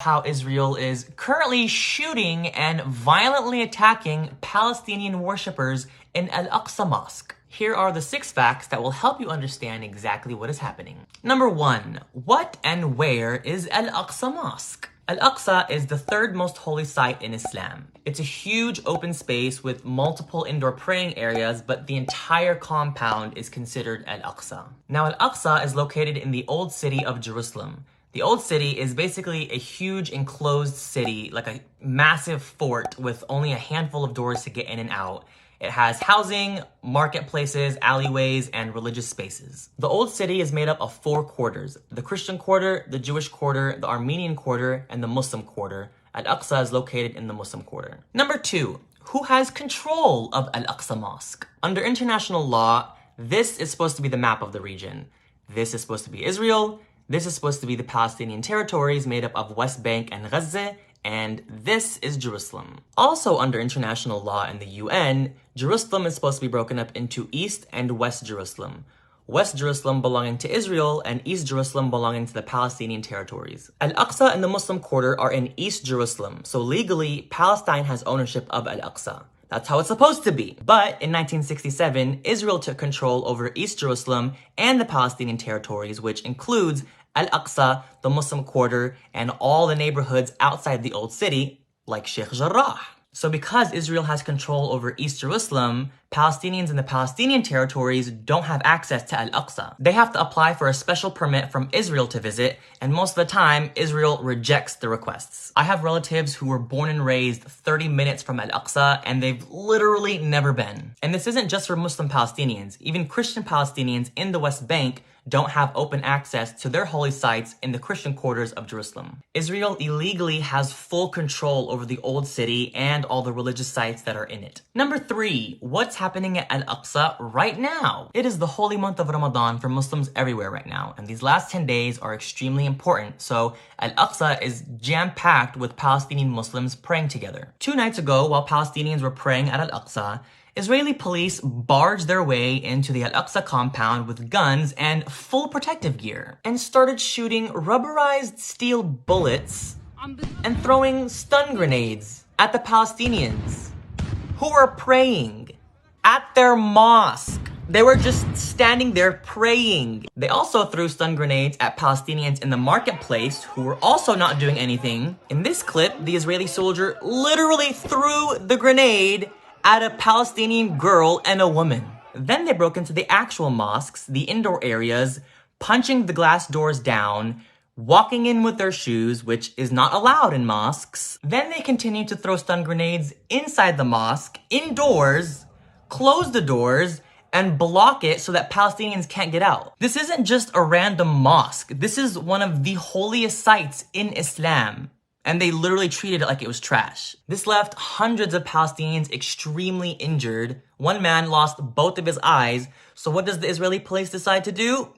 how Israel is currently shooting and violently attacking Palestinian worshippers in Al-Aqsa Mosque. Here are the 6 facts that will help you understand exactly what is happening. Number 1. What and where is Al-Aqsa Mosque? Al-Aqsa is the 3rd most holy site in Islam. It's a huge open space with multiple indoor praying areas, but the entire compound is considered Al-Aqsa. Now, Al-Aqsa is located in the old city of Jerusalem. The old city is basically a huge enclosed city, like a massive fort with only a handful of doors to get in and out. It has housing, marketplaces, alleyways, and religious spaces. The old city is made up of 4 quarters: the Christian quarter, the Jewish quarter, the Armenian quarter, and the Muslim quarter. Al-Aqsa is located in the Muslim quarter. Number 2, who has control of Al-Aqsa Mosque? Under international law, this is supposed to be the map of the region. This is supposed to be Israel. This is supposed to be the Palestinian territories made up of West Bank and Gaza, and this is Jerusalem. Also under international law in the UN, Jerusalem is supposed to be broken up into East and West Jerusalem. West Jerusalem belonging to Israel and East Jerusalem belonging to the Palestinian territories. Al-Aqsa and the Muslim quarter are in East Jerusalem, so legally Palestine has ownership of Al-Aqsa. That's how it's supposed to be. But in 1967, Israel took control over East Jerusalem and the Palestinian territories, which includes Al-Aqsa, the Muslim quarter, and all the neighborhoods outside the old city, like Sheikh Jarrah. So because Israel has control over East Jerusalem, Palestinians in the Palestinian territories don't have access to Al-Aqsa. They have to apply for a special permit from Israel to visit, and most of the time, Israel rejects the requests. I have relatives who were born and raised 30 minutes from Al-Aqsa, and they've literally never been. And this isn't just for Muslim Palestinians. Even Christian Palestinians in the West Bank don't have open access to their holy sites in the Christian quarters of Jerusalem. Israel illegally has full control over the old city and all the religious sites that are in it. Number 3, what's happening at Al-Aqsa right now? It is the holy month of Ramadan for Muslims everywhere right now, and these last 10 days are extremely important, so Al-Aqsa is jam-packed with Palestinian Muslims praying together. 2 nights ago, while Palestinians were praying at Al-Aqsa, Israeli police barged their way into the Al-Aqsa compound with guns and full protective gear and started shooting rubberized steel bullets and throwing stun grenades at the Palestinians who were praying at their mosque. They were just standing there praying. They also threw stun grenades at Palestinians in the marketplace who were also not doing anything. In this clip, the Israeli soldier literally threw the grenade at a Palestinian girl and a woman. Then they broke into the actual mosques, the indoor areas, punching the glass doors down, walking in with their shoes, which is not allowed in mosques. Then they continued to throw stun grenades inside the mosque, indoors, close the doors, and block it so that Palestinians can't get out. This isn't just a random mosque. This is one of the holiest sites in Islam, and they literally treated it like it was trash. This left hundreds of Palestinians extremely injured. One man lost both of his eyes. So what does the Israeli police decide to do?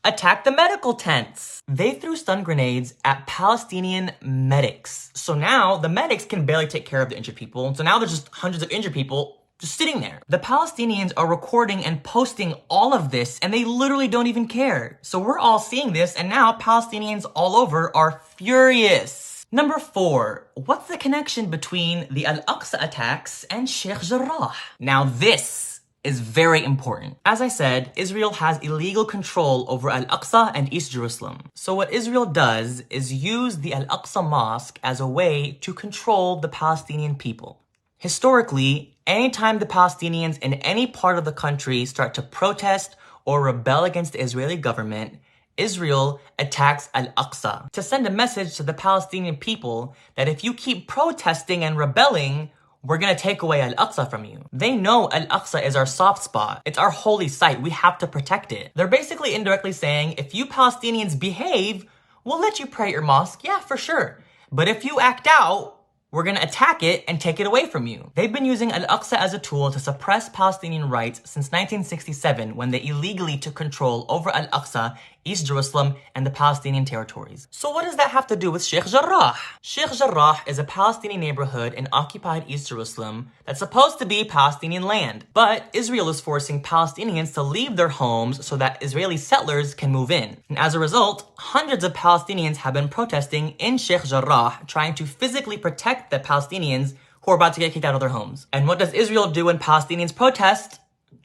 Attack the medical tents. They threw stun grenades at Palestinian medics. So now the medics can barely take care of the injured people. So now there's just hundreds of injured people just sitting there. The Palestinians are recording and posting all of this, and they literally don't even care. So we're all seeing this, and now Palestinians all over are furious. Number 4, what's the connection between the Al-Aqsa attacks and Sheikh Jarrah? Now this is very important. As I said, Israel has illegal control over Al-Aqsa and East Jerusalem. So what Israel does is use the Al-Aqsa Mosque as a way to control the Palestinian people. Historically, anytime the Palestinians in any part of the country start to protest or rebel against the Israeli government, Israel attacks Al-Aqsa to send a message to the Palestinian people that if you keep protesting and rebelling, we're gonna take away Al-Aqsa from you. They know Al-Aqsa is our soft spot. It's our holy site. We have to protect it. They're basically indirectly saying, if you Palestinians behave, we'll let you pray at your mosque. Yeah, for sure. But if you act out, we're gonna attack it and take it away from you. They've been using Al-Aqsa as a tool to suppress Palestinian rights since 1967, when they illegally took control over Al-Aqsa East Jerusalem, and the Palestinian territories. So what does that have to do with Sheikh Jarrah? Sheikh Jarrah is a Palestinian neighborhood in occupied East Jerusalem that's supposed to be Palestinian land. But Israel is forcing Palestinians to leave their homes so that Israeli settlers can move in. And as a result, hundreds of Palestinians have been protesting in Sheikh Jarrah, trying to physically protect the Palestinians who are about to get kicked out of their homes. And what does Israel do when Palestinians protest?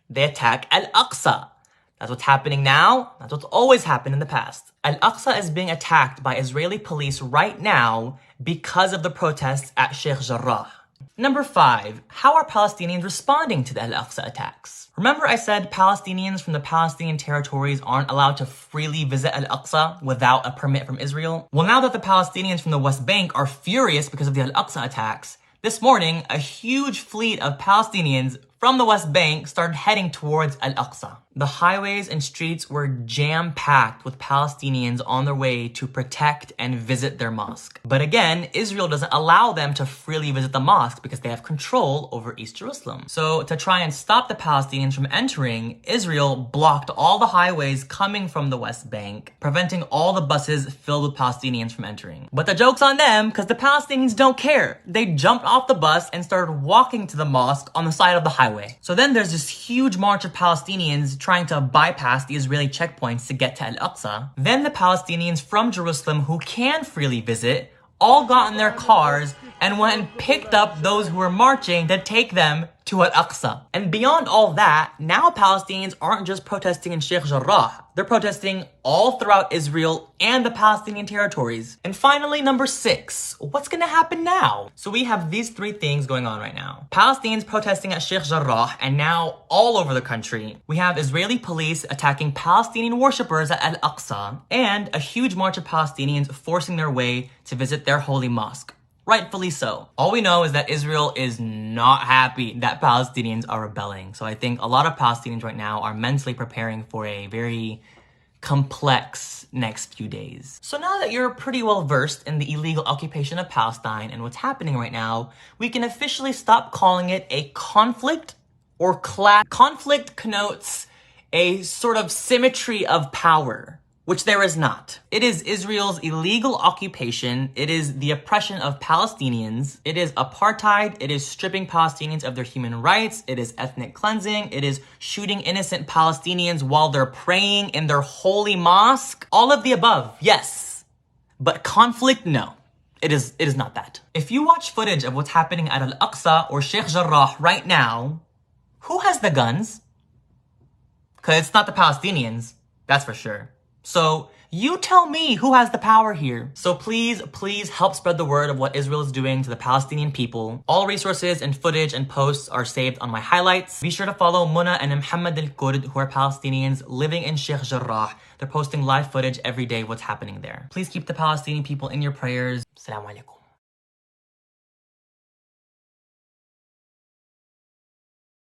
They attack Al-Aqsa. That's what's happening now. That's what's always happened in the past. Al-Aqsa is being attacked by Israeli police right now because of the protests at Sheikh Jarrah. Number 5, how are Palestinians responding to the Al-Aqsa attacks? Remember I said Palestinians from the Palestinian territories aren't allowed to freely visit Al-Aqsa without a permit from Israel? Well, now that the Palestinians from the West Bank are furious because of the Al-Aqsa attacks, this morning, a huge fleet of Palestinians from the West Bank started heading towards Al-Aqsa. The highways and streets were jam-packed with Palestinians on their way to protect and visit their mosque. But again, Israel doesn't allow them to freely visit the mosque because they have control over East Jerusalem. So to try and stop the Palestinians from entering, Israel blocked all the highways coming from the West Bank, preventing all the buses filled with Palestinians from entering. But the joke's on them because the Palestinians don't care. They jumped off the bus and started walking to the mosque on the side of the highway. So then there's this huge march of Palestinians trying to bypass the Israeli checkpoints to get to Al-Aqsa. Then the Palestinians from Jerusalem who can freely visit all got in their cars and went and picked up those who were marching to take them to Al-Aqsa. And beyond all that, now Palestinians aren't just protesting in Sheikh Jarrah. They're protesting all throughout Israel and the Palestinian territories. And finally, number 6, what's gonna happen now? So we have these 3 things going on right now. Palestinians protesting at Sheikh Jarrah, and now all over the country. We have Israeli police attacking Palestinian worshippers at Al-Aqsa, and a huge march of Palestinians forcing their way to visit their holy mosque. Rightfully so. All we know is that Israel is not happy that Palestinians are rebelling. So I think a lot of Palestinians right now are mentally preparing for a very complex next few days. So now that you're pretty well versed in the illegal occupation of Palestine and what's happening right now, we can officially stop calling it a conflict or clash. Conflict connotes a sort of symmetry of power, which there is not. It is Israel's illegal occupation. It is the oppression of Palestinians. It is apartheid. It is stripping Palestinians of their human rights. It is ethnic cleansing. It is shooting innocent Palestinians while they're praying in their holy mosque. All of the above, yes. But conflict, no. It is not that. If you watch footage of what's happening at Al-Aqsa or Sheikh Jarrah right now, who has the guns? Because it's not the Palestinians, that's for sure. So you tell me who has the power here. So please help spread the word of what Israel is doing to the Palestinian people. All resources and footage and posts are saved on my highlights. Be sure to follow Muna and Muhammad al-Kurd, who are Palestinians living in Sheikh Jarrah. They're posting live footage every day what's happening there. Please keep the Palestinian people in your prayers. Assalamu alaikum.